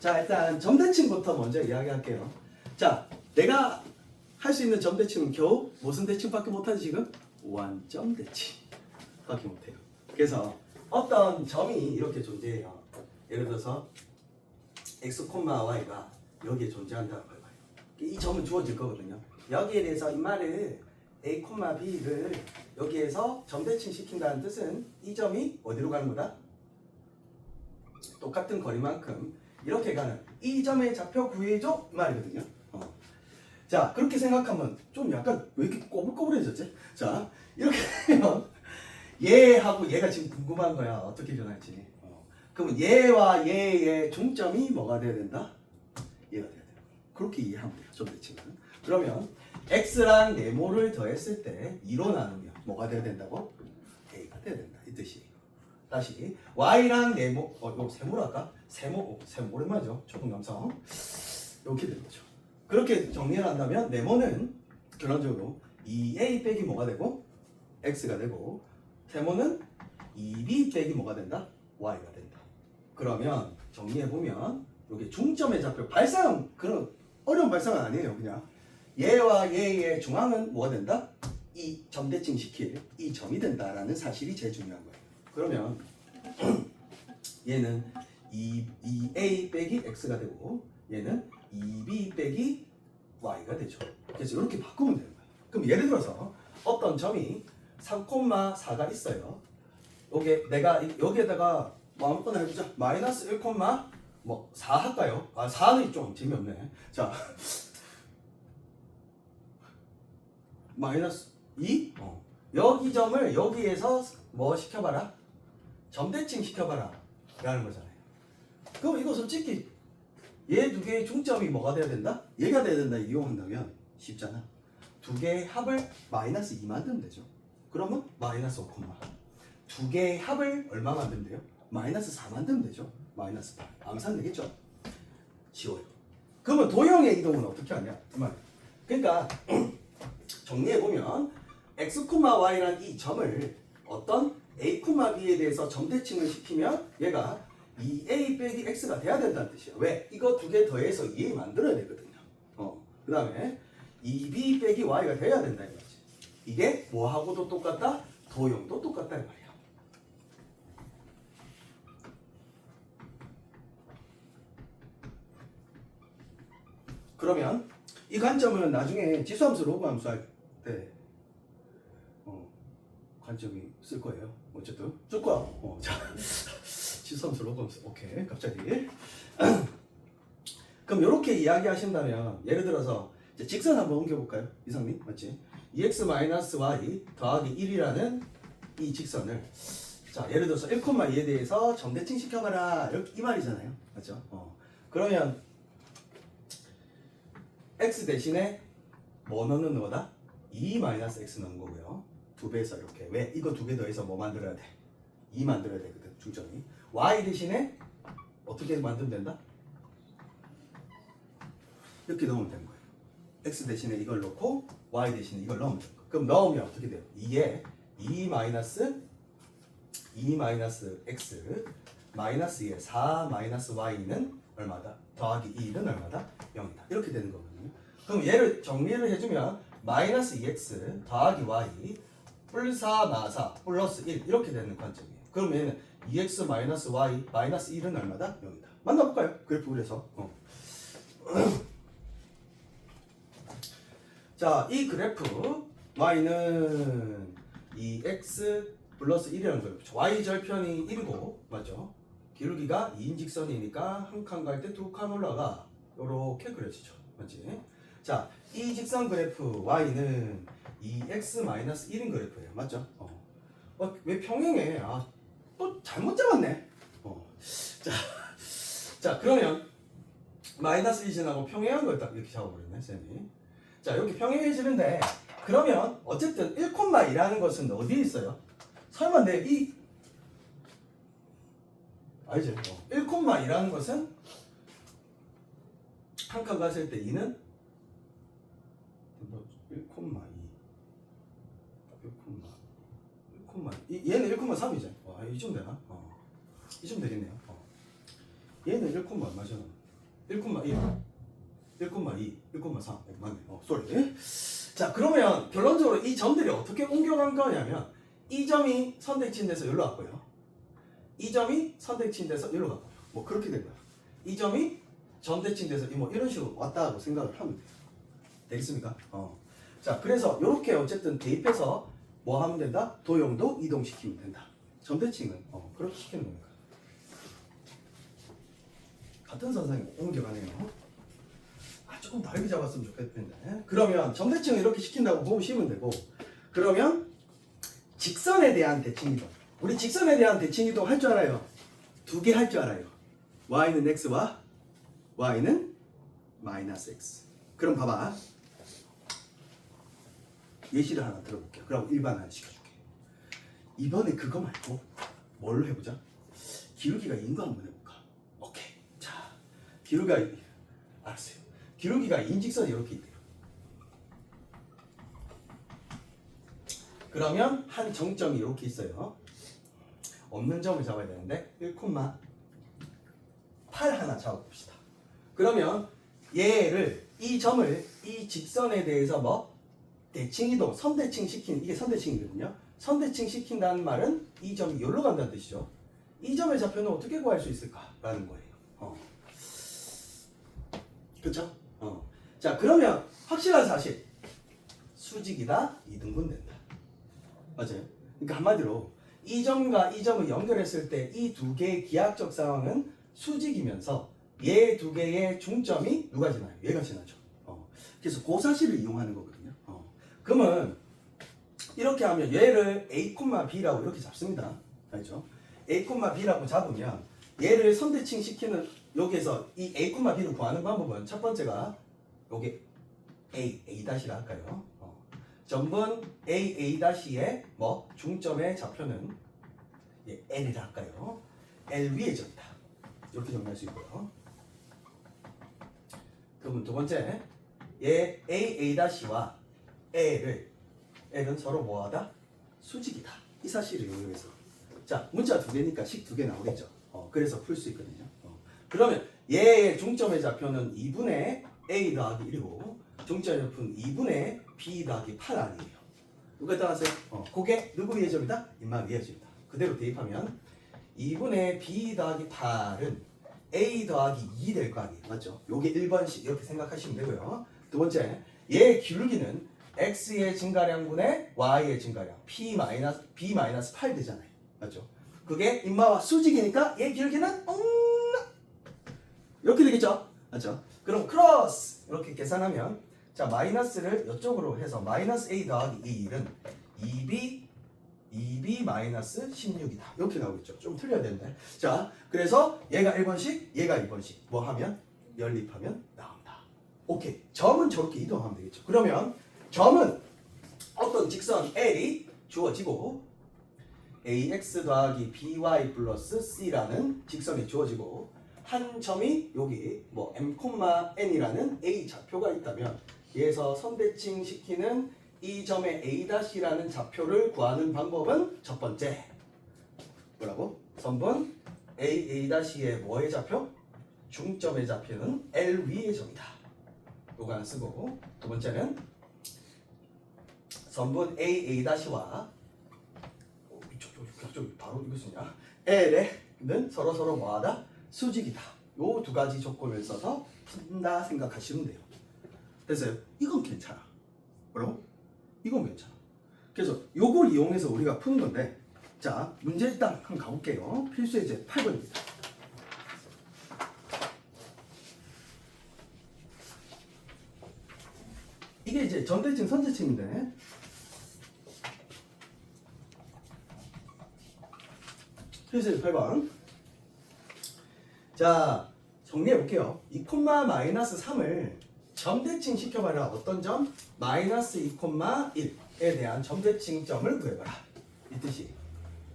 자, 일단 점대칭부터 먼저 이야기할게요. 자, 내가 할 수 있는 점대칭은 겨우 무슨 대칭밖에 못하지 지금? 원점 대칭밖에 못해요. 그래서 어떤 점이 이렇게 존재해요. 예를 들어서 x, y가 여기에 존재한다고 봐요. 이 점은 주어질 거거든요. 여기에 대해서 이 말을 a, b를 여기에서 점대칭 시킨다는 뜻은 이 점이 어디로 가는 거다? 똑같은 거리만큼 이렇게 가는 이 점의 좌표 구해줘 이 말이거든요. 자, 그렇게 생각하면 좀 약간 왜 이렇게 꼬불꼬불해졌지? 자, 이렇게 하면 얘하고 얘가 지금 궁금한 거야. 어떻게 변할지. 그러면 얘와 얘의 중점이 뭐가 돼야 된다? 얘가 돼야 돼요. 그렇게 이해하면 돼요. 점대칭은. 그러면 x랑 네모를 더했을 때 2로 나누면 뭐가 돼야 된다고? a가 돼야 된다. 이 뜻이에요. 다시 y랑 네모, 이거 세모로 할까? 세모 오랜만이죠. 초등감성. 이렇게 되는 거죠. 그렇게 정리를 한다면 네모는 결론적으로 2a 빼기 뭐가 되고 x가 되고 세모는 2b 빼기 뭐가 된다? y가 된다. 그러면 정리해보면 여기 중점의 좌표 발상 그런 어려운 발상은 아니에요. 그냥 얘와 얘의 중앙은 뭐가 된다? 이 점대칭 시킬 이 점이 된다라는 사실이 제일 중요한 거예요. 그러면 얘는 2a 빼기 x가 되고 얘는 2b 빼기 y가 되죠. 그래서 이렇게 바꾸면 되는 거예요. 그럼 예를 들어서 어떤 점이 3,4가 있어요. 요게 내가 여기에다가 뭐 아무거나 해보자. 마이너스 1,4 할까요? 4는 좀 재미없네. 자, 마이너스 2? 여기 점을 여기에서 뭐 시켜봐라? 점대칭 시켜봐라 라는 거잖아요. 그럼 이거 솔직히 얘 두 개의 중점이 뭐가 돼야 된다? 얘가 돼야 된다 이용한다면 쉽잖아. 두 개의 합을 마이너스 2 만들면 되죠. 그러면 마이너스 5, 두 개의 합을 얼마 만들면 돼요? 마이너스 4 만들면 되죠. 마이너스 8. 암산 되겠죠? 쉬워요. 그러면 도형의 이동은 어떻게 하냐? 그 말. 그러니까 정리해보면 x, y란 이 점을 어떤 a, b에 대해서 점대칭을 시키면 얘가 2a 빼기 x가 돼야 된다는 뜻이에요. 왜? 이거 두 개 더해서 2a 만들어야 되거든요. 그 다음에 2b 빼기 y가 돼야 된다 이 말이지. 이게 뭐하고도 똑같다? 도형도 똑같다 이 말이야. 그러면 이 관점은 나중에 지수함수 로그 함수 할 때 관점이 쓸 거예요. 어쨌든 쓸 거야. 자, 지수함수 로그 함수. 오케이. 갑자기. 그럼 이렇게 이야기하신다면 예를 들어서 이제 직선 한번 옮겨볼까요? 이상민 맞지? 2x-y 더하기 1이라는 이 직선을 자 예를 들어서 1,2에 대해서 점대칭 시켜봐라 이 말이잖아요. 맞죠? 그러면 x 대신에 뭐 넣는 거다? 2-x 넣는 거고요. 두 배에서 이렇게. 왜? 이거 두 개 더해서 뭐 만들어야 돼? 2 만들어야 되거든. 중점이. y 대신에 어떻게 만들면 된다? 이렇게 넣으면 되는 거예요. x 대신에 이걸 넣고 y 대신에 이걸 넣으면 되는 거예요. 그럼 넣으면 어떻게 돼요? 2에 2 x 마이너스 2에 4 y는 얼마다? 더하기 2는 얼마다? 0이다. 이렇게 되는 거거든요. 그럼 얘를 정리를 해주면 마이너스 2x 더하기 y 뿔 4 마사 플러스 1 이렇게 되는 관점이에요. 그럼 얘는 2x 마이너스 y 마이너스 1은 얼마다? 0이다. 만나볼까요? 그래프 그래서 자, 이 그래프 y는 2x 플러스 1이라는 그래프죠. y 절편이 1이고 맞죠? 기울기가 2인 직선이니까 한 칸 갈 때 두 칸 올라가 요렇게 그려지죠. 맞지? 자, 이 직선 그래프 y는 2x-1인 그래프예요. 맞죠? 왜 평행해? 또 잘못 잡았네. 자, 그러면 마이너스 1 지나고 평행한 걸 딱 이렇게 잡아버렸네, 쌤이. 자, 이렇게 평행해지는데 그러면 어쨌든 1,2라는 것은 어디에 있어요? 설마 알죠? 1,2라는 것은 한 칸 갔을 때 2는 1,2 얘는 1,3이죠. 이쯤 되나? 이쯤 되겠네요. 얘는 1, 얼마죠? 1,1, 1,2, 1,3. 맞네. 쏘리. 자, 그러면 결론적으로 이 점들이 어떻게 옮겨간 거냐면 이 점이 선대칭 돼서 여기로 왔고요. 이 점이 선대칭 돼서 여기로 갔고요. 뭐 그렇게 된 거야. 이 점이 점대칭 돼서 뭐 이런 식으로 왔다고 생각을 하면 돼요. 되겠습니까? 자, 그래서 이렇게 어쨌든 대입해서 뭐 하면 된다? 도형도 이동시키면 된다. 점대칭은 그렇게 시키는 겁니다. 같은 선상에 옮겨가네요. 조금 다르게 잡았으면 좋겠는데. 그러면 점대칭을 이렇게 시킨다고 보시면 되고, 그러면 직선에 대한 대칭 이동. 우리 직선에 대한 대칭 이동 할 줄 알아요. 두 개 할 줄 알아요. y는 x와 y는 마이너스 x. 그럼 봐봐. 예시를 하나 들어볼게요. 그럼 일반 하나 시켜줄게. 이번에 그거 말고 뭘로 해보자. 기울기가 인거 한번 해볼까. 오케이. 자, 기울기가 알았어요. 기울기가 인직선이 이렇게 있대요. 그러면 한 정점이 이렇게 있어요. 없는 점을 잡아야 되는데 1,8 하나 잡아봅시다. 그러면 얘를 이 점을 이 직선에 대해서 뭐 대칭이동, 선대칭 시킨 이게 선대칭이거든요. 선대칭 시킨다는 말은 이 점이 여기로 간다는 뜻이죠. 이 점의 좌표는 어떻게 구할 수 있을까라는 거예요. 그렇죠? 자, 그러면 확실한 사실 수직이다 2등분 된다. 맞아요? 그러니까 한마디로 이 점과 이 점을 연결했을 때 이 두 개의 기하학적 상황은 수직이면서 얘 두 개의 중점이 누가 지나요? 얘가 지나죠. 그래서 그 사실을 이용하는 거거든요. 그러면 이렇게 하면 얘를 A, B라고 이렇게 잡습니다. 알죠? A, B라고 잡으면 얘를 선대칭 시키는 여기에서 이 A, B를 구하는 방법은 첫 번째가 요게 A'라 할까요? 전분 A''의 뭐 중점의 좌표는 L이라 할까요? L 위의 점이다. 이렇게 정리할 수 있고요. 그러면 두 번째, 얘 A''와 L은 서로 뭐하다? 수직이다. 이 사실을 이용해서. 자, 문자 두 개니까 식 두 개 나오겠죠. 그래서 풀 수 있거든요. 그러면 얘의 중점의 좌표는 2분의 A 더하기 1이고 중점의 좌표는 2분의 B 더하기 8 아니에요. 이거 따라하세요. 그게 누구 위의 점이다? 인마 위의 점이다. 그대로 대입하면 2분의 B 더하기 8은 A 더하기 2 될 거 아니에요. 맞죠? 요게 1번씩 이렇게 생각하시면 되고요. 두 번째, 얘의 기울기는 X의 증가량분의 Y의 증가량 B-8 되잖아요. 맞죠? 그게 인마와 수직이니까 얘 기울기는 이렇게 되겠죠? 맞죠? 그럼 크로스 이렇게 계산하면 자 마이너스를 이쪽으로 해서 마이너스 A 더하기 1은 2B 마이너스 16이다. 이렇게 나오겠죠? 좀 틀려야 되는데. 자, 그래서 얘가 1번씩, 얘가 2번씩 뭐 하면? 연립하면 나온다. 오케이. 점은 저렇게 이동하면 되겠죠. 그러면 점은 어떤 직선 L이 주어지고 AX 더하기 BY 플러스 C라는 직선이 주어지고 한 점이 여기 뭐 M,N이라는 A 좌표가 있다면 얘에서 선대칭 시키는 이 점의 A'라는 좌표를 구하는 방법은 첫 번째 뭐라고? 선분 AA'의 뭐의 좌표? 중점의 좌표는 L 위의 점이다. 요거 하나 쓰고 두 번째는 선분 AA'와 이쪽 바로 이거 쓰냐? L은 서로 뭐하다? 수직이다. 요 두 가지 조건을 써서 푼다 생각하시면 돼요. 됐어요? 이건 괜찮아. 뭐라고? 이건 괜찮아. 그래서 요걸 이용해서 우리가 푸는 건데 자 문제 일단 한번 가볼게요. 필수 예제 8번입니다. 이게 이제 점대칭 선대칭인데 필수 예제 8번 자 정리해 볼게요. 2, 마이너스 3을 점대칭 시켜봐라. 어떤 점? 마이너스 2,1에 대한 점대칭점을 구해봐라. 이 뜻이.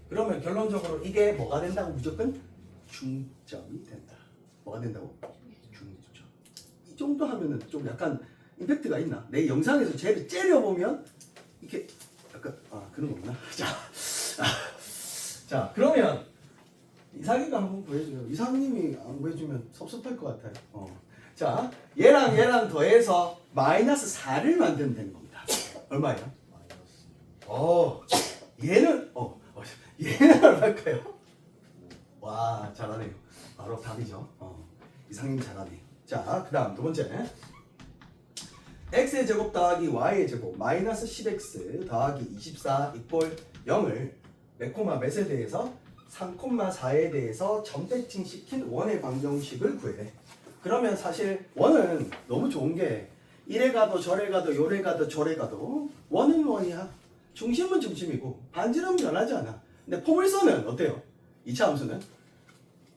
그러면 결론적으로 이게 뭐가 된다고? 무조건 중점이 된다. 뭐가 된다고? 중점. 이 정도 하면은 좀 약간 임팩트가 있나? 내 영상에서 쟤를 째려보면 이렇게 약간 그런 거구나. 자 그러면 이상이가 한번 보여줘요. 이상님이 안 보여주면 섭섭할 것 같아요. 자, 얘랑 더해서 마이너스 4를 만들면 되는 겁니다. 얼마예요? 얘는 얘는 얼마일까요? 와, 잘하네요. 바로 답이죠. 이상님 잘하네요. 자, 그 다음 두 번째. x의 제곱 더하기 y의 제곱 마이너스 10x 더하기 24 이꼴 0을 몇 코마 몇에 대해서 3,4에 대해서 점대칭 시킨 원의 방정식을 구해. 그러면 사실 원은 너무 좋은 게 이래 가도 저래 가도 요래 가도 저래 가도 원은 원이야. 중심은 중심이고 반지름은 변하지 않아. 근데 포물선은 어때요? 2차 함수는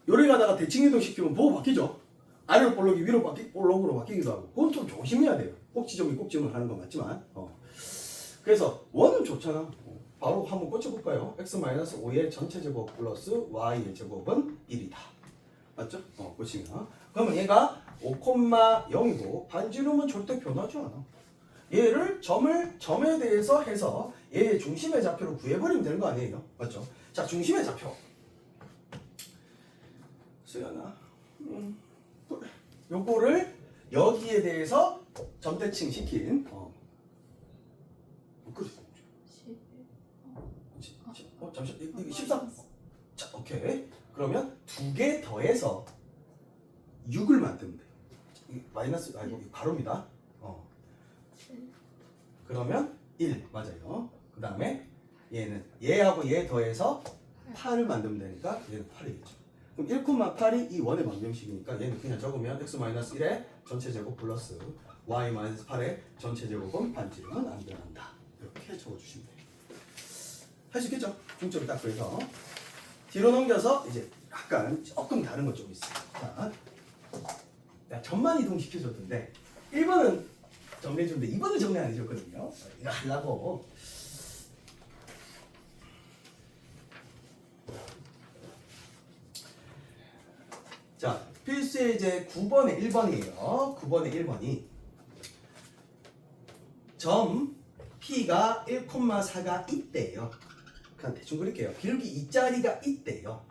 요래 가다가 대칭 이동시키면 보호 바뀌죠. 아래로 볼록이 위로 볼록으로 바뀌기도 하고 그건 좀 조심해야 돼요. 꼭지점이 꼭지점을 하는 건 맞지만 그래서 원은 좋잖아. 바로 한번 꽂혀볼까요? x-5의 전체 제곱 플러스 y의 제곱은 1이다. 맞죠? 꽂히면 그러면 얘가 5,0이고 반지름은 절대 변하지 않아. 얘를 점에 대해서 해서 얘의 중심의 좌표를 구해버리면 되는 거 아니에요? 맞죠? 자, 중심의 좌표 수연아 요거를 여기에 대해서 점대칭 시킨 잠시 이거 13. 자, 오케이. 그러면 두 개 더해서 6을 만들면 돼. 마이너스 아니고 가로입니다. 그러면 1 맞아요. 그 다음에 얘는 얘하고 얘 더해서 8을 만들면 되니까 얘는 8이겠죠. 그럼 1,8이 이 원의 방정식이니까 얘는 그냥 적으면 x-1의 전체 제곱 플러스 y-8의 전체 제곱은 반지름은 안 변한다. 이렇게 적어주시면 돼요. 할 수 있겠죠? 중점을 딱 그래서 뒤로 넘겨서 이제 약간 조금 다른 것 좀 있어요. 자, 내가 점만 이동시켜줬는데 1번은 정리해줬는데 2번은 정리 안 해줬거든요. 이거 하려고. 자, 필수의 이제 9번에 1번이에요. 9번에 1번이 점 P가 1,4가 있대요. 그냥 대충 그릴게요. 기울기 2짜리가 있대요.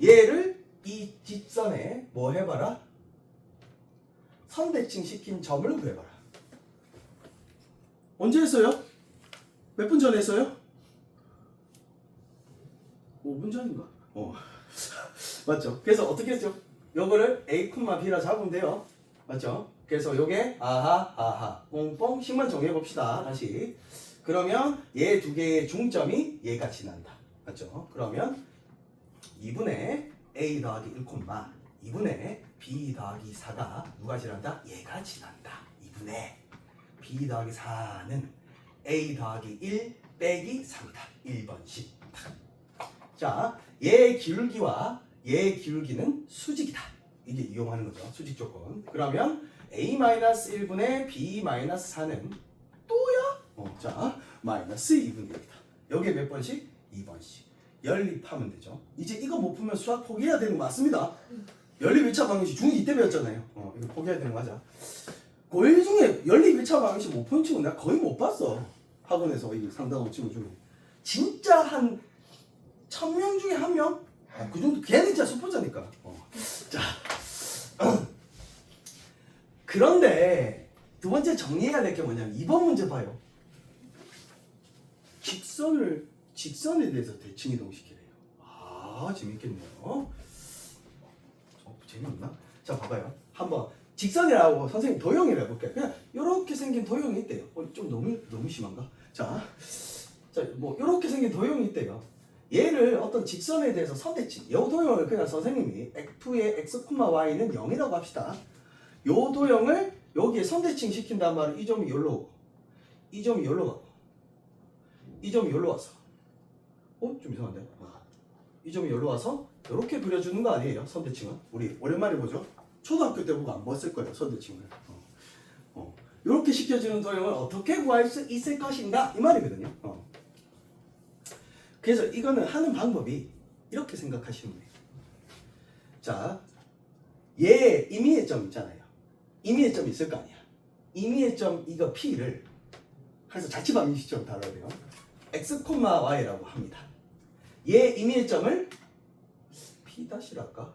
얘를 이 뒷선에 뭐 해봐라? 선대칭 시킨 점을 구해봐라. 언제 했어요? 몇 분 전에 했어요? 5분 전인가? 맞죠? 그래서 어떻게 했죠? 요거를 A, B라 잡으면 돼요. 맞죠? 그래서 요게 아하 뽕뽕 식만 정해봅시다. 다시 그러면 얘 두 개의 중점이 얘가 지난다. 맞죠? 그러면 2분의 A 더하기 1, 2분의 B 더하기 4가 누가 지난다? 얘가 지난다. 2분의 B 더하기 4는 A 더하기 1 빼기 3이다. 1번씩. 자, 얘의 기울기와 얘의 기울기는 수직이다. 이게 이용하는 거죠. 수직 조건. 그러면 A-1분의 B-4는 또야? 자, 마이너스 2분의 1이다. 여기에 몇 번씩? 2번씩. 연립하면 되죠. 이제 이거 못 풀면 수학 포기해야 되는 거 맞습니다. 연립 1차 방정식 중2 때 배웠잖아요. 이거 포기해야 되는 거 맞아. 고1 중에 연립 1차 방정식 못 푸는 친구 내가 거의 못 봤어. 학원에서 이 상담원 친구 중에. 진짜 한 1,000명 중에 1명? 그 정도 걔는 진짜 수포자니까. 자, 그런데 두 번째 정리해야 될 게 뭐냐면 2번 문제 봐요. 직선에 대해서 대칭 이동시키래요. 아, 재밌겠네요. 재미없나? 자, 봐봐요. 한번 직선이라고 선생님 도형이라고 해볼게요. 그냥 이렇게 생긴 도형이 있대요. 좀 너무 심한가? 자, 뭐 이렇게 생긴 도형이 있대요. 얘를 어떤 직선에 대해서 선대칭. 이 도형을 그냥 선생님이 F2의 x, y는 0이라고 합시다. 이 도형을 여기에 선대칭 시킨단 말은 이 점이 여기로 오고 이 점이 여기로 가고 이 점이 여기로 와서 좀 이상한데? 이 점이 여기로 와서 이렇게 그려주는 거 아니에요? 선대칭은? 우리 오랜만에 보죠? 초등학교 때 보고 안 봤을 거예요. 선대칭을. 이렇게 시켜주는 도형을 어떻게 구할 수 있을 것인가? 이 말이거든요. 그래서 이거는 하는 방법이 이렇게 생각하시면 돼요. 자, 얘 임의의 점 있잖아요. 임의의 점 있을 거 아니야. 임의의 점 이거 P를 그래서 자취방정식처럼 다뤄야 돼요. x, y라고 합니다. 얘 임의의 점을 P'랄까?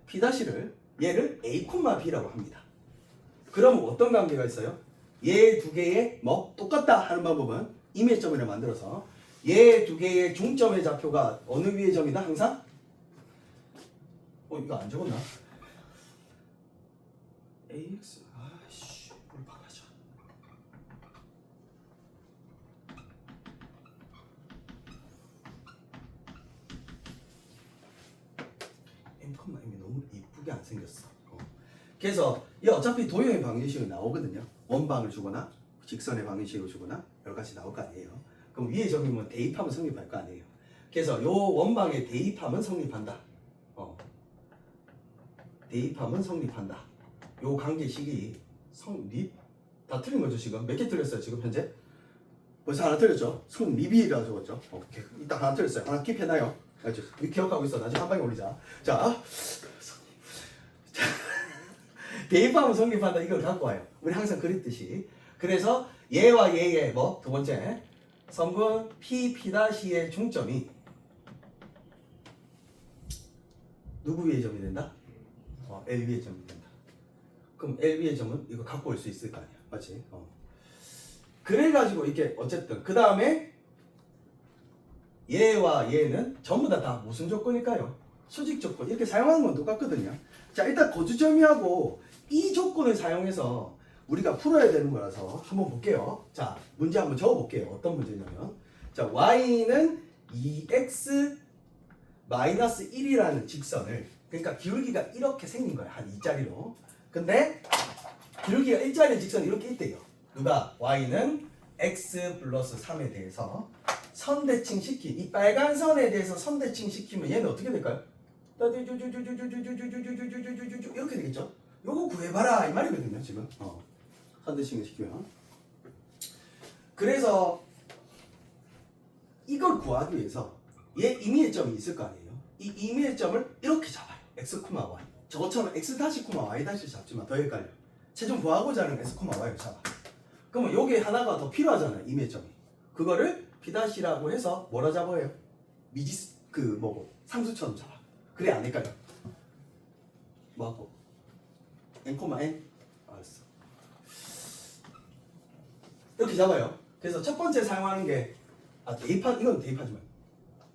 P'를 얘를 A, B라고 합니다. 그럼 어떤 관계가 있어요? 얘 두 개의 뭐 똑같다 하는 방법은 임의점을 만들어서 얘 두 개의 중점의 좌표가 어느 위의 점이다? 항상? 이거 안 적었나? AX 아이씨 뭘 박아줘. M이 너무 이쁘게 안 생겼어. 그래서 이 어차피 도형의 방정식이 나오거든요. 원방을 주거나 직선의 방정식을 주거나 여러 가지 나올 거 아니에요. 그럼 위의 점이면 대입하면 성립할 거 아니에요. 그래서 요 원방에 대입하면 성립한다. 대입하면 성립한다. 요 관계식이 성립 다 틀린 거죠 지금. 몇 개 틀렸어요 지금 현재? 벌써 하나 틀렸죠? 성립이라고 적었죠. 오케이. 이따 하나 틀렸어요. 하나 킵해놔요. 알죠? 기억하고 있어. 나중에 한 방에 올리자. 자, 대입하면 성립한다. 이걸 갖고 와요. 우리 항상 그랬듯이. 그래서 얘와 얘의 뭐 두 번째 성분 P'의 중점이 누구 위의 점이 된다? L 위의 점이 된다. 그럼 L 위의 점은 이거 갖고 올 수 있을 거 아니야. 맞지? 그래가지고 이게 어쨌든 그 다음에 얘와 얘는 전부 다 무슨 조건일까요? 수직 조건. 이렇게 사용하는 건 똑같거든요. 자, 일단 거주점이하고 이 조건을 사용해서 우리가 풀어야 되는 거라서 한번 볼게요. 자, 문제 한번 적어볼게요. 어떤 문제냐면 자, y는 2x 1이라는 직선을, 그러니까 기울기가 이렇게 생긴 거야. 한 2짜리로. 근데 기울기가 1짜리 직선이 이렇게 있대요. 누가? y는 x 플러스 3에 대해서 선대칭 시킨, 이 빨간 선에 대해서 선대칭 시키면 얘는 어떻게 될까요? 이렇게 되겠죠? 요거 구해봐라 이 말이거든요 지금. 선대칭을 시키면. 그래서 이걸 구하기 위해서 얘 임의의 점이 있을 거 아니에요. 이 임의의 점을 이렇게 잡아요. x, y. 저것처럼 x 다시, y 다시 잡지만 더 헷갈려. 최종 구하고자 하는 x, y를 잡아. 그러면 요게 하나가 더 필요하잖아요. 임의의 점이. 그거를 P-라고 해서 뭐라 잡아요? 상수처럼 잡아. 그래 안 헷갈려. 뭐하고? n, 알았어. 이렇게 잡아요. 그래서 첫 번째 사용하는 게 이건 대입하지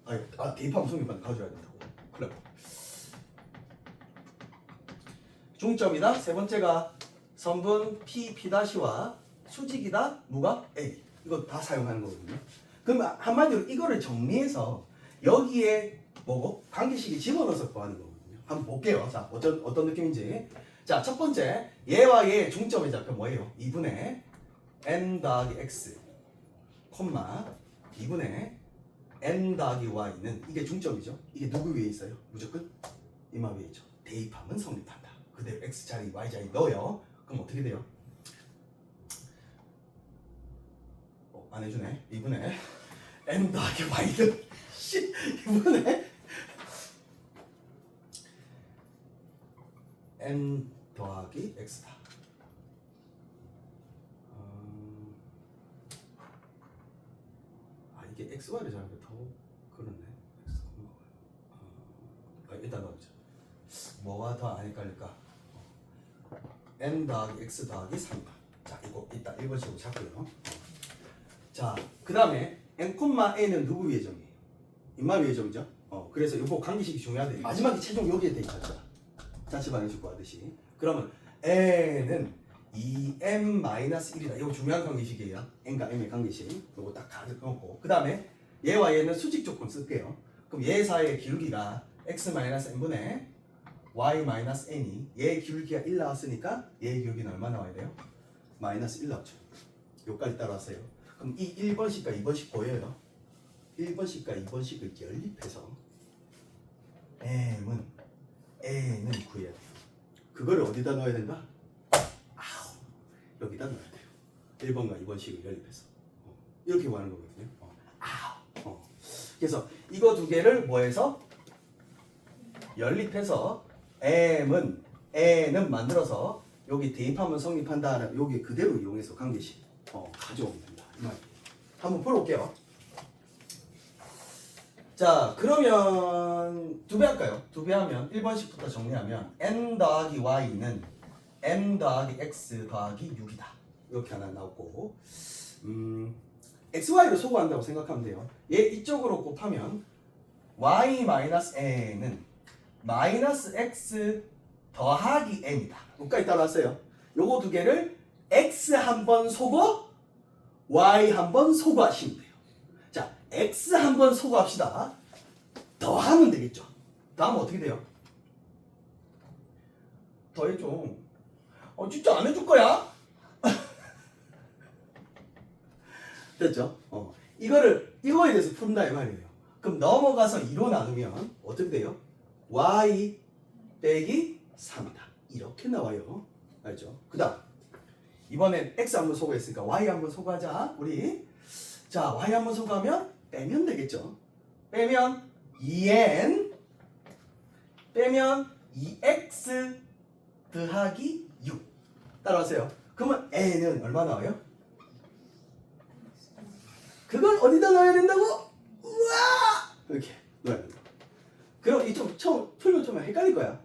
말고. 대입하면 성립한다. 가져야 된다고. 그래. 중점이다. 세 번째가 선분 P-와 수직이다. 누가? A. 이거 다 사용하는 거거든요. 그럼 한마디로 이거를 정리해서 여기에 관계식이 집어넣어서 구하는 거거든요. 한번 볼게요. 자, 어떤 느낌인지. 자, 첫 번째 얘와 얘의 중점의 좌표 뭐예요? 2분의 n 더하기 x, 2분의 n 더하기 y는 이게 중점이죠. 이게 누구 위에 있어요? 무조건 이마 위에 있죠. 대입하면 성립한다. 그대로 x 자리, y 자리 넣어요. 그럼 어떻게 돼요? 안 해주네. 2분의 n 더하기 y는 2분의 n 더하기 x다. 이게 x, y를 잡으면 더 그렇네. x, 일단 넣어보자. 뭐가 더 안 헷갈릴까? n 더하기 x 더하기 3이다. 자, 이거 이따 1번식으로 잡고요. 자, 그 다음에 n, a는 누구 위의 점이에요? 인마 위의 점이죠. 그래서 이거 관계식이 중요한데 마지막에 최종 여기에 대입하자. 자체 방정식 구하듯이. 그러면 n은 2m-1이다. 이거 중요한 관계식이에요. n과 m의 관계식. 이거 딱 가져놓고 그 다음에 얘와 얘는 수직 조건 쓸게요. 그럼 얘 사이의 기울기가 x-n분의 y-n이 얘의 기울기가 1 나왔으니까 얘의 기울기는 얼마 나와야 돼요? -1 나왔죠. 여기까지 따라왔어요. 그럼 이 1번식과 2번식 보여요? 1번식과 2번식을 연립해서 n은 구해야 돼요. 그거를 어디다 넣어야 된다? 여기다 넣어야 돼요. 1번과 2번식을 연립해서 이렇게 구하는 거거든요. 그래서 이거 두 개를 뭐해서 연립해서 n은 만들어서 여기 대입하면 성립한다는 여기 그대로 이용해서 관계식 가져오면 된다. 이 말이에요. 한번 풀어볼게요. 자, 그러면 두 배 할까요? 두 배 하면 1번씩부터 정리하면 n 더하기 y는 m 더하기 x 더하기 6이다. 이렇게 하나 나오고 xy를 소거한다고 생각하면 돼요. 얘 이쪽으로 곱하면 y 마이너스 n은 마이너스 x 더하기 m이다. 여기까지 따라왔어요. 요거 두 개를 x 한 번 소거, y 한 번 소거하시면 돼요. 자, x 한 번 소거합시다. 더하면 되겠죠. 더하면 어떻게 돼요? 더해줘. 진짜 안 해줄 거야? 됐죠? 이거에 대해서 푼다 이 말이에요. 그럼 넘어가서 2로 나누면 어떻게 돼요? y 빼기 3이다. 이렇게 나와요. 알죠? 그 다음 이번엔 x 한번 소거했으니까 y 한번 소거하자. 우리 자, y 한번 소거하면 빼면 되겠죠. 빼면 2n 빼면 2x 더하기 6 따라하세요. 그러면 n은 얼마 나와요? 그걸 어디다 넣어야 된다고? 우와! 이렇게 넣어야 된다. 그럼 이쪽 처음 풀면 좀 헷갈릴 거야.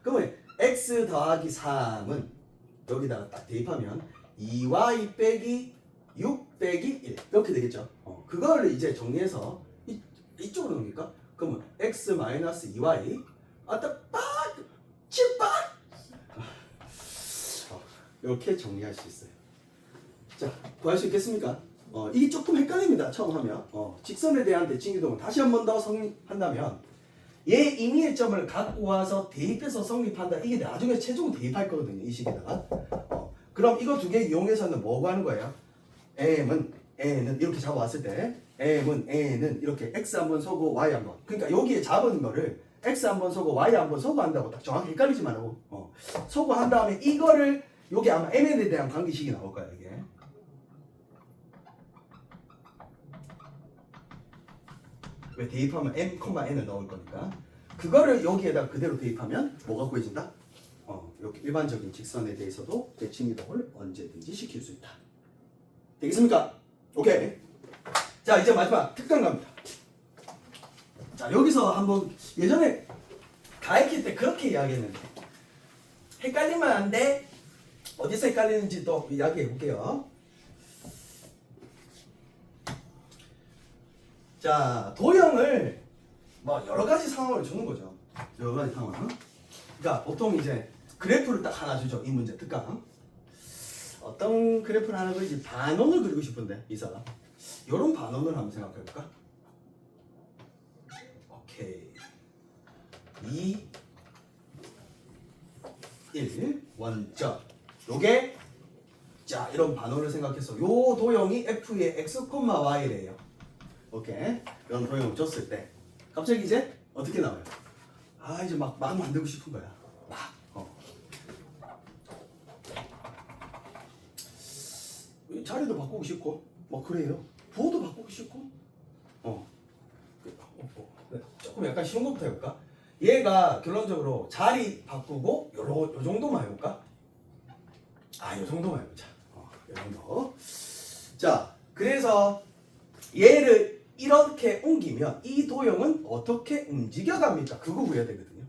그러면 x 더하기 3은 여기다가 딱 대입하면 2y 빼기 6 빼기 1 이렇게 되겠죠. 그걸 이제 정리해서 이쪽으로 넣습니까? 그러면 x 마이너스 2y 아따 빡! 칠빡! 이렇게 정리할 수 있어요. 자, 구할 수 있겠습니까? 이게 조금 헷갈립니다. 처음 하면. 직선에 대한 대칭이동을 다시 한 번 더 성립한다면 얘 임의의 점을 갖고 와서 대입해서 성립한다. 이게 나중에 최종 대입할 거거든요. 이 식에다가. 그럼 이거 두 개 이용해서는 뭐 구하는 거예요? m은 n은 이렇게 잡아왔을 때 m은 n은 이렇게 x 한번 서고 y 한번. 그러니까 여기에 잡은 거를 x 한번 서고 y 한번 서고 한다고 딱 정확히 헷갈리지 말고 서고 한 다음에 이거를 여기 아마 m에 대한 관계식이 나올 거야 이게. 왜 대입하면 m, n을 넣을 거니까 그거를 여기에다 그대로 대입하면 뭐가 구해진다? 이렇게 일반적인 직선에 대해서도 대칭이동을 언제든지 시킬 수 있다. 되겠습니까? 오케이. 자, 이제 마지막 특강 갑니다. 자, 여기서 한번 예전에 가르칠 때 그렇게 이야기했는데 헷갈리면 안 돼. 어디서 헷갈리는지 또 이야기해 볼게요. 자, 도형을 뭐 여러 가지 상황을 주는 거죠. 여러 가지 상황. 그러니까 보통 이제 그래프를 딱 하나 주죠. 이 문제 특강. 어떤 그래프를 하나 그리지? 반원을 그리고 싶은데 이 사람. 요런 반원을 한번 생각해 볼까? 오케이. 2 1 원점. 요게 자, 이런 반원을 생각해서 요 도형이 f의 x, y래요. 오케이. 이런 도형을 줬을 때 갑자기 이제 어떻게 나와요? 이제 막 만들고 싶은 거야. 자리도 바꾸고 싶고 그래요. 부호도 바꾸고 싶고 조금 약간 쉬운 것부터 해볼까? 얘가 결론적으로 자리 바꾸고 요 정도만 해볼까? 요 정도만 해보자. 요 정도. 자, 그래서 얘를 이렇게 옮기면 이 도형은 어떻게 움직여갑니까? 그거 구해야 되거든요.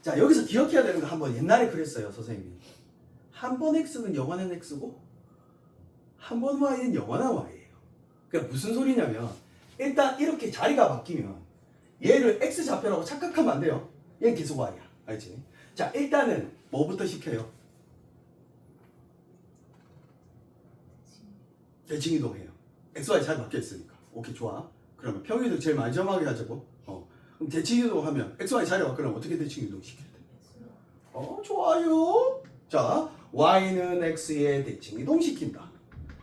자, 여기서 기억해야 되는 거 한번 옛날에 그랬어요, 선생님이. 한 번 x는 영원한 x고 한 번 y는 영원한 y예요. 그러니까 무슨 소리냐면 일단 이렇게 자리가 바뀌면 얘를 x 좌표라고 착각하면 안 돼요. 얘는 계속 y야. 알지? 자, 일단은 뭐부터 시켜요? 대칭이동해요. x, y 잘 바뀌어 있으니까. 오케이, 좋아. 그러면 평이동 제일 마지막에 하자고. 그럼 대칭이동 하면 x, y 자리 바꾸려면 어떻게 대칭이동 시켜야 돼? 좋아요. 자, y는 x에 대칭이동 시킨다.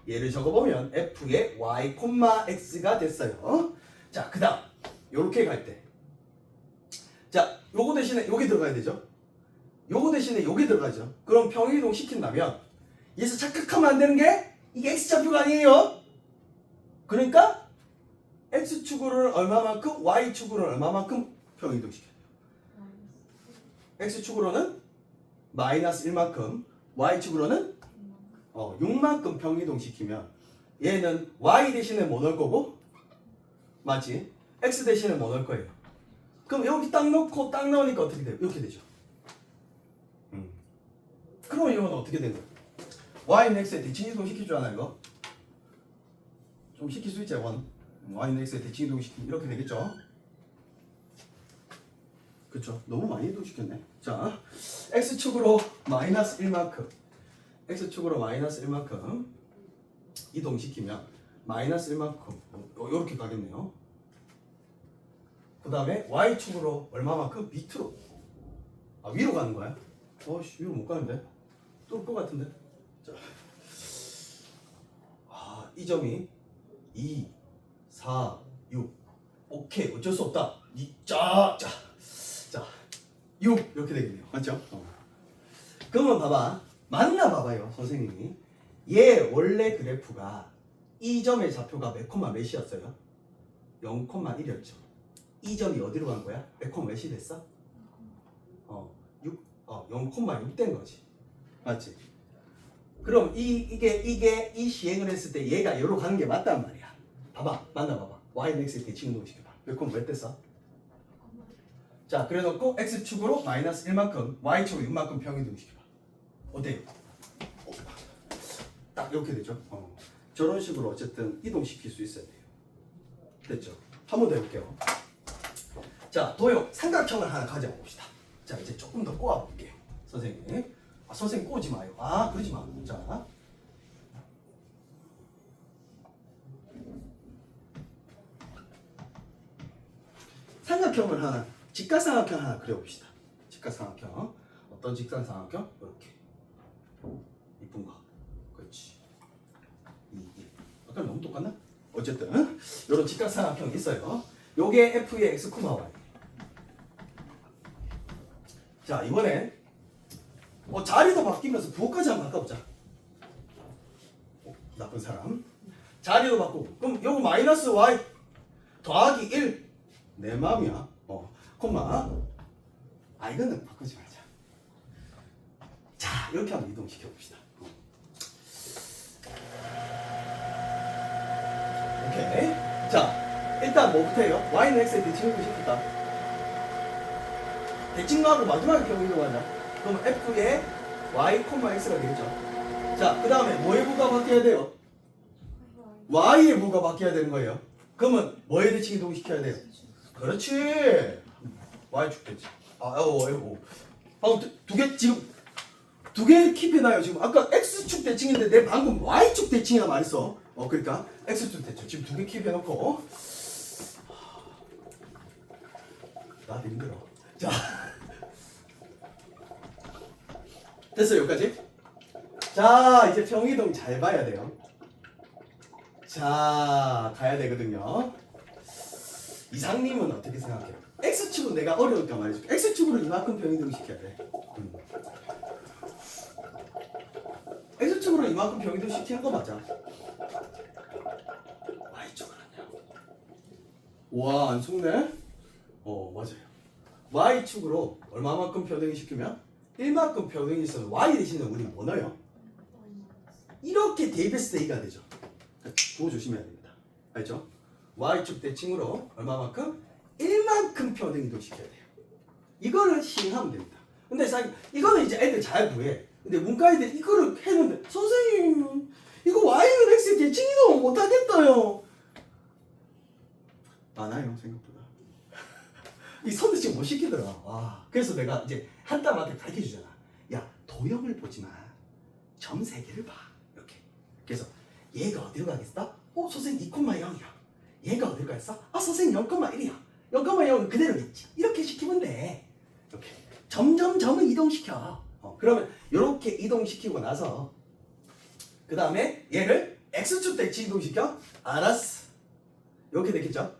얘를 적어보면 f의 y, x가 됐어요. 자, 그 다음 요렇게 갈 때 자, 요거 대신에 요게 들어가야 되죠. 요거 대신에 요게 들어가죠. 그럼 평이동 시킨다면 여기서 착각하면 안 되는 게 이게 x좌표가 아니에요. 그러니까 x축으로는 얼마만큼 y축으로는 얼마만큼 평이동 시켜야 돼요. x축으로는 마이너스 1만큼 y축으로는 6만큼 평이동 시키면 얘는 y 대신에 뭐 넣을 거고? 맞지? x 대신에 뭐 넣을 거예요? 그럼 여기 딱 넣고 딱 넣으니까 어떻게 돼요? 이렇게 되죠. 그러면 이건 어떻게 되는 거예요? y는 x에 대칭 이동 시켜주잖아 이거. 좀 시킬 수 있지 원. y는 x에 대칭 이동 시키면 이렇게 되겠죠. 그쵸? 너무 많이 이동 시켰네. 자, x축으로 마이너스 1만큼, x축으로 마이너스 1만큼 이동시키면 마이너스 1만큼 이렇게 가겠네요. 그 다음에 y축으로 얼마만큼? 밑으로. 아, 위로 가는 거야? 어씨, 위로 못 가는데? 뚫을 것 같은데? 자, 아, 이 점이 2, 4, 6. 오케이, 어쩔 수 없다. 자, 6 이렇게 되겠네요. 맞죠? 그러면 봐봐. 맞나 봐봐요, 선생님이. 얘 원래 그래프가 이 점의 좌표가 몇 콤마 몇이었어요? 0,1이었죠. 이 점이 어디로 간 거야? 몇 콤마 몇이 됐어? 0,6 된 거지. 맞지? 그럼 이게 이 시행을 했을 때 얘가 여기로 가는 게 맞단 말이야. 봐봐, 맞나 봐봐. y는 x에 대칭 이동 시켜봐. 몇 콤마 몇 됐어? 자, 그래놓고 x축으로 마이너스 1만큼, y축으로 6만큼 평이동 시켜봐. 어때요? 딱 이렇게 되죠. 저런 식으로 어쨌든 이동시킬 수 있어야 돼요. 됐죠? 한 번 더 해볼게요. 자, 도형 삼각형을 하나 가져와 봅시다. 자, 이제 조금 더 꼬아 볼게요. 선생님. 아, 선생님 꼬지 마요. 아, 그러지 마. 자. 삼각형을 하나, 직각삼각형 하나 그려봅시다. 직각삼각형. 어떤 직각삼각형? 이렇게. 이쁜 거. 그렇지. 아까 너무 똑같나? 어쨌든 이런 직각삼각형이 있어요. 요게 f의 x, y. 자, 이번엔 자리도 바뀌면서 부호까지 한번 바꿔보자. 나쁜 사람. 자리도 바꾸고. 그럼 요거 마이너스 y 더하기 1. 내 마음이야. 콤마. 이거는 바꾸지 말자. 자, 이렇게 한번 이동시켜 봅시다. 오케이. 자, 일단 뭐부터 해요? y는 x에 대칭 이동시켰다. 대칭하고 마지막에 경우 이동하자. 그럼 f의 y, x가 되겠죠. 자, 그 다음에 뭐의 부가 바뀌어야 돼요? y의 부가 바뀌어야 되는 거예요. 그러면 뭐에 대칭 이동시켜야 돼요? 그렇지. y축 대칭. 방금 두 개 킵해놔요. 지금 아까 x축 대칭인데 내 방금 y축 대칭이라 말했어. 그러니까 x축 대칭 지금 두 개 킵해놓고. 나도 힘들어. 자, 됐어요. 여기까지. 자, 이제 평이동 잘 봐야 돼요. 자, 가야 되거든요. 이상님은 어떻게 생각해요? x축은 내가 어려우니까 말해줄게. x축으로 이만큼 평이동 시켜야 돼. x축으로 이만큼 평이동 시키는 거 맞아. y축으로는요. 와, 안 속네? 맞아요. y축으로 얼마만큼 평등이 시키면? 1만큼 평등이 있어서 y 대신에 우리 뭐 넣어요? 이렇게 대입했을 때 2가 되죠. 그거 조심해야 됩니다. 알죠? y축 대칭으로 얼마만큼? 1만큼 평등 이동시켜야 돼요. 이거를 시행하면 됩니다. 근데 사실 이거는 이제 애들 잘 구해. 근데 문과 애들 이거를 했는데 선생님 이거 y는 x에 대칭 이동 못하겠어요. 많아요 생각보다. 이 선도 지금 못 시키더라. 와. 그래서 내가 이제 한 땀한테 가르쳐주잖아. 야, 도형을 보지 마. 점 3개를 봐. 이렇게. 그래서 얘가 어디로 가겠어? 선생님 2,0이야. 얘가 어디로 가겠어? 선생님 0,1이야. 0,0은 그대로겠지. 이렇게 시키면 돼. 이렇게. 점점 점을 이동시켜. 그러면 이렇게 이동시키고 나서 그 다음에 얘를 x축 대칭 이동시켜? 알았어. 이렇게 되겠죠?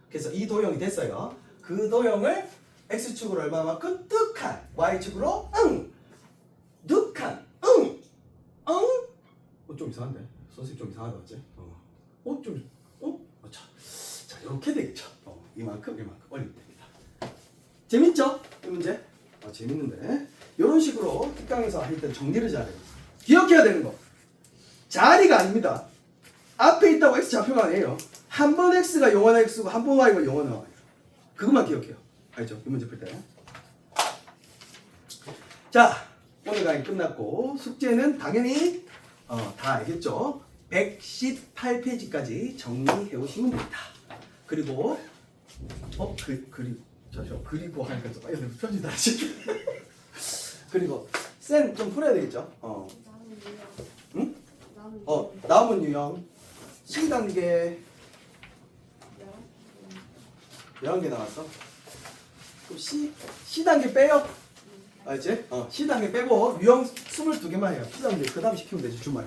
그래서 이 도형이 됐어요. 그 도형을 x축으로 얼마만큼? 득한 y축으로 득한 좀 이상한데? 선생님 좀 이상하다 맞지? 자, 이렇게 되겠죠. 이만큼 올리면 됩니다. 재밌죠? 이 문제? 재밌는데 이런 식으로 특강에서 할 때 정리를 잘해요. 기억해야 되는 거 자리가 아닙니다. 앞에 있다고 x 좌표가 아니에요. 한 번 x가 영원한 x고 한 번 y가 영원한 y. 그것만 기억해요. 알죠? 이 문제 풀 때. 자, 오늘 강의 끝났고 숙제는 당연히 다 알겠죠? 118페이지까지 정리해 오시면 됩니다. 그리고 그리고 하니까 좀 빨리 편지 다시. 그리고 쌤 좀 풀어야 되겠죠? 응? 남은 유형 C단계 11개 나왔어. 그럼 C단계 빼요. 알지? C단계 빼고 유형 22개만 해요. P단계 그 다음 시키면 되지 주말에.